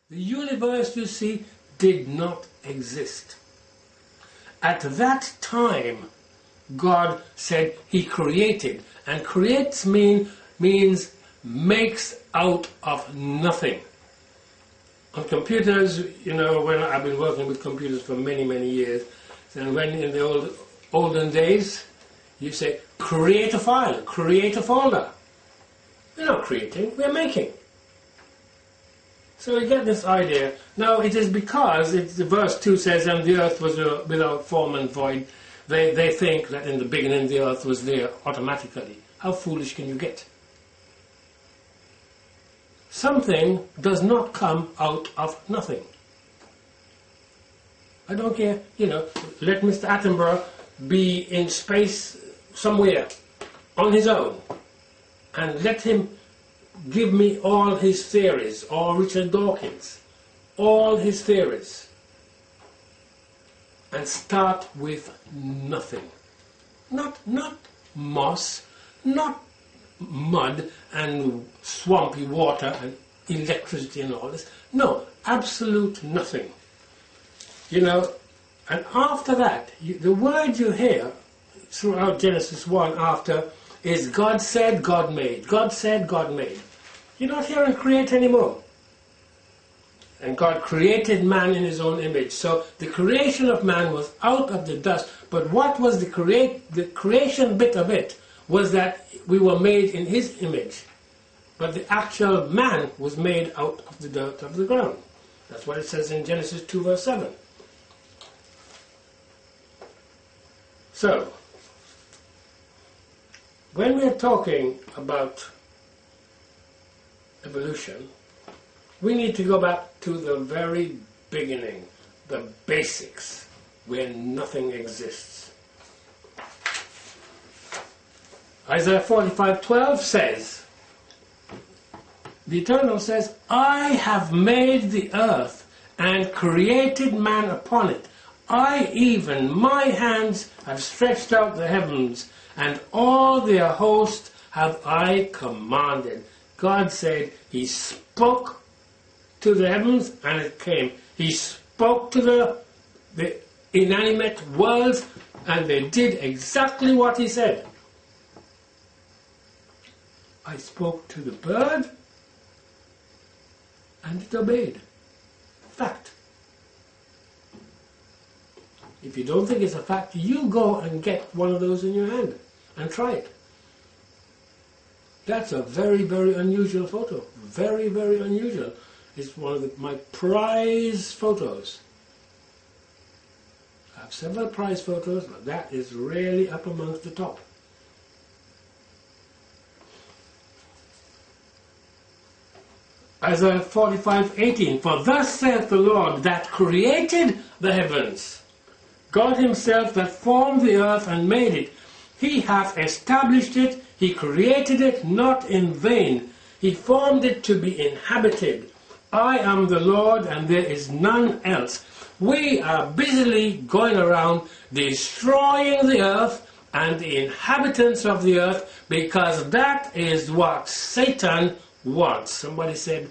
The universe, you see, did not exist. At that time, God said He created. And creates means makes out of nothing. On computers, you know, when I've been working with computers for many, many years, and when in the olden days, you say, create a file, create a folder. We're not creating, we're making. So we get this idea. Now it is because, the verse 2 says, and the earth was without form and void. They think that in the beginning the earth was there automatically. How foolish can you get? Something does not come out of nothing. I don't care, you know, let Mr. Attenborough be in space somewhere on his own, and let him give me all his theories, or Richard Dawkins, all his theories, and start with nothing. Not moss, not mud and swampy water and electricity and all this. No, absolute nothing. You know, and after that, the word you hear throughout Genesis 1 after is God said, God made. God said, God made. You're not hearing create anymore. And God created man in His own image. So the creation of man was out of the dust. But what was the creation bit of it was that we were made in His image. But the actual man was made out of the dirt of the ground. That's what it says in Genesis 2 verse 7. So, when we're talking about evolution, we need to go back to the very beginning, the basics, where nothing exists. Isaiah 45:12 says, the Eternal says, I have made the earth and created man upon it. I even, my hands have stretched out the heavens, and all their host have I commanded. God said He spoke to the heavens and it came. He spoke to the inanimate worlds and they did exactly what He said. I spoke to the bird and it obeyed. Fact. If you don't think it's a fact, you go and get one of those in your hand and try it. That's a very, very unusual photo. Very, very unusual. It's one of my prize photos. I have several prize photos, but that is really up amongst the top. Isaiah 45:18, for thus saith the Lord that created the heavens, God Himself that formed the earth and made it. He hath established it, He created it not in vain. He formed it to be inhabited. I am the Lord and there is none else. We are busily going around destroying the earth and the inhabitants of the earth because that is what Satan wants. Somebody said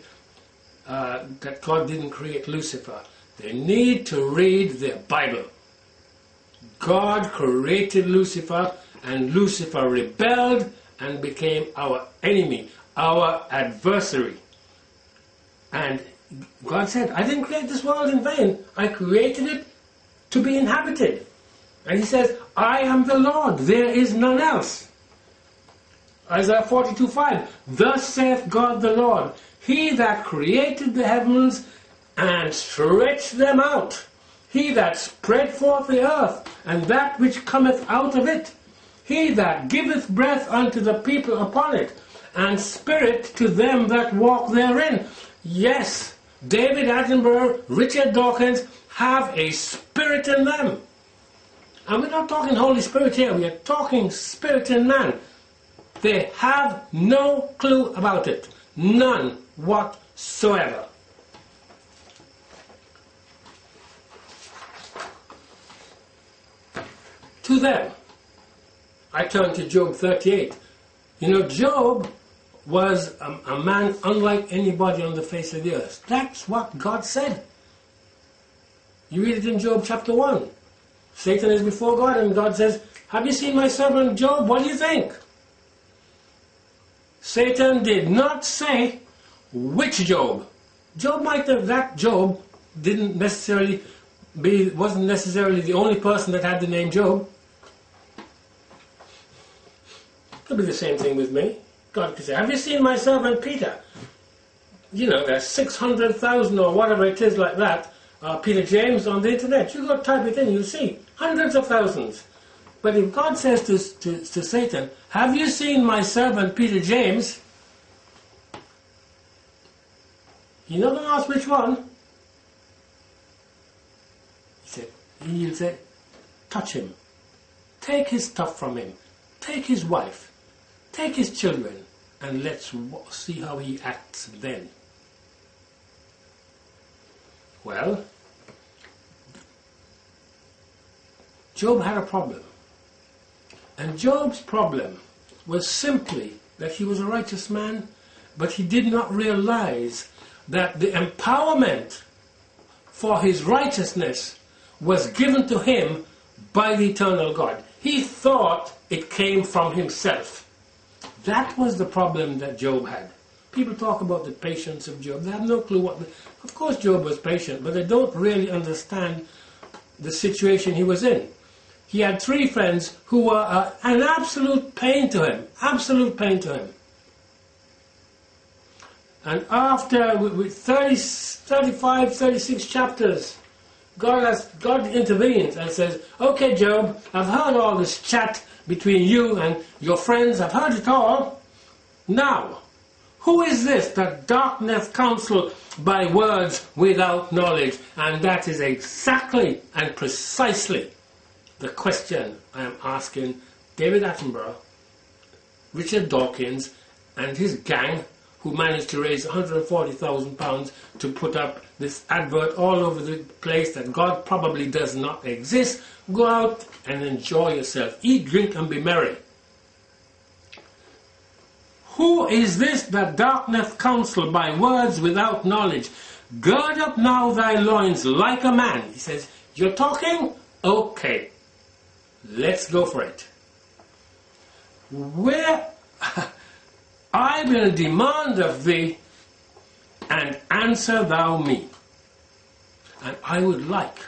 that God didn't create Lucifer. They need to read their Bible. God created Lucifer and Lucifer rebelled and became our enemy, our adversary. And God said, I didn't create this world in vain. I created it to be inhabited. And He says, I am the Lord, there is none else. Isaiah 42:5, thus saith God the Lord, He that created the heavens and stretched them out, He that spread forth the earth, and that which cometh out of it, He that giveth breath unto the people upon it, and spirit to them that walk therein. Yes, David Attenborough, Richard Dawkins have a spirit in them. And we're not talking Holy Spirit here, we are talking spirit in man. They have no clue about it. None whatsoever. To them, I turn to Job 38. You know, Job was a man unlike anybody on the face of the earth. That's what God said. You read it in Job chapter 1. Satan is before God and God says, have you seen my servant Job? What do you think? Satan did not say which Job. Job might have, that Job wasn't necessarily the only person that had the name Job. Could be the same thing with me. God could say, have you seen my servant Peter? You know, there's 600,000 or whatever it is like that, Peter James on the internet. You go type it in, you'll see hundreds of thousands. But if God says to Satan, have you seen my servant Peter James? You're not going to ask which one. He'll say, touch him. Take his stuff from him. Take his wife. Take his children. And let's see how he acts then. Well, Job had a problem. And Job's problem was simply that he was a righteous man, but he did not realize that the empowerment for his righteousness was given to him by the eternal God. He thought it came from himself. That was the problem that Job had. People talk about the patience of Job. They have no clue what... Of course Job was patient, but they don't really understand the situation he was in. He had 3 friends who were an absolute pain to him. Absolute pain to him. And after with 35, 36 chapters, God intervenes and says, okay, Job, I've heard all this chat between you and your friends. I've heard it all. Now, who is this that darkeneth counsel by words without knowledge? And that is exactly and precisely the question I am asking David Attenborough, Richard Dawkins, and his gang, who managed to raise £140,000 to put up this advert all over the place that God probably does not exist. Go out and enjoy yourself. Eat, drink, and be merry. Who is this that darkeneth counsel by words without knowledge? Gird up now thy loins like a man. He says, you're talking? Okay. Let's go for it. Where I will demand of thee, and answer thou me. And I would like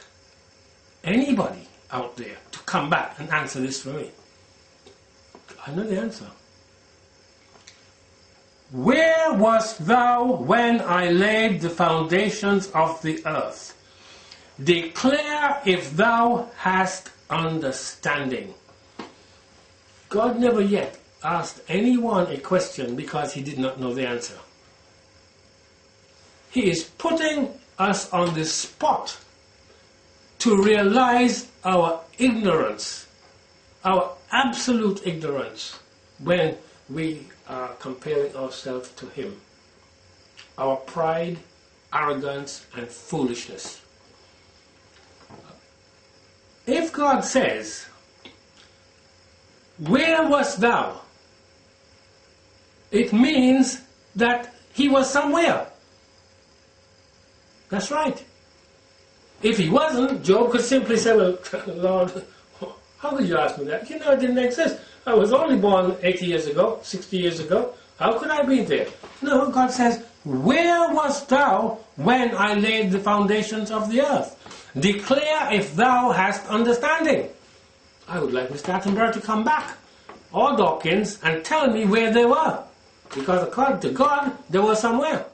anybody out there to come back and answer this for me. I know the answer. Where wast thou when I laid the foundations of the earth? Declare if thou hast understanding. God never yet asked anyone a question because he did not know the answer. He is putting us on the spot to realize our ignorance, our absolute ignorance, when we are comparing ourselves to him. Our pride, arrogance, and foolishness. If God says, where wast thou? It means that he was somewhere. That's right. If he wasn't, Job could simply say, well, Lord, how could you ask me that? You know, it didn't exist. I was only born 80 years ago, 60 years ago. How could I be there? No, God says, where wast thou when I laid the foundations of the earth? Declare if thou hast understanding. I would like Mr. Attenborough to come back, or Dawkins, and tell me where they were. Because according to God, they were somewhere.